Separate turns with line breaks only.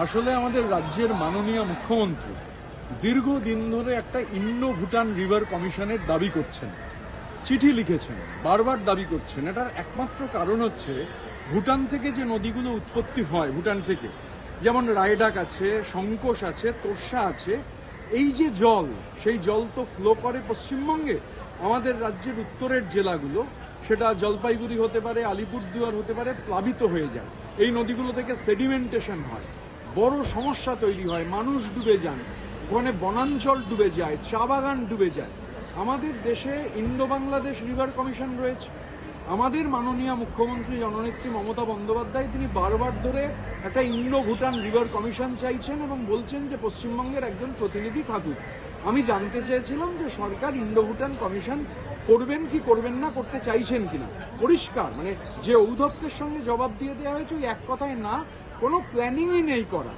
আসলে আমাদের রাজ্যের মাননীয় মুখ্যমন্ত্রী দীর্ঘদিন ধরে একটা ইন্ডো ভুটান রিভার কমিশনের দাবি করছেন, চিঠি লিখেছেন, বারবার দাবি করছেন। এটার একমাত্র কারণ হচ্ছে ভুটান থেকে যে নদীগুলো উৎপত্তি হয়, ভুটান থেকে যেমন রায়ডাক আছে, সংকোশ আছে, তোর্ষা আছে, এই যে জল, সেই জল তো ফ্লো করে পশ্চিমবঙ্গে। আমাদের রাজ্যের উত্তরের জেলাগুলো, সেটা জলপাইগুড়ি হতে পারে, আলিপুরদুয়ার হতে পারে, প্লাবিত হয়ে যায়। এই নদীগুলো থেকে সেডিমেন্টেশন হয়, বড় সমস্যা তৈরি হয়, মানুষ ডুবে যান, ওখানে বনাঞ্চল ডুবে যায়, চা বাগান ডুবে যায়। আমাদের দেশে ইন্ডো বাংলাদেশ রিভার কমিশন রয়েছে। আমাদের মাননীয় মুখ্যমন্ত্রী জননেত্রী মমতা বন্দ্যোপাধ্যায় তিনি বারবার ধরে একটা ইন্ডো ভুটান রিভার কমিশন চাইছেন এবং বলছেন যে পশ্চিমবঙ্গের একজন প্রতিনিধি থাকুক। আমি জানতে চেয়েছিলাম যে সরকার ইন্ডো ভুটান কমিশন করবেন কি করবেন না, করতে চাইছেন কিনা। পরিষ্কার, মানে যে ঔদ্ধত্যের সঙ্গে জবাব দিয়ে দেওয়া হয়েছে ওই এক কথায় না, কোনো প্ল্যানিংই নেই করা।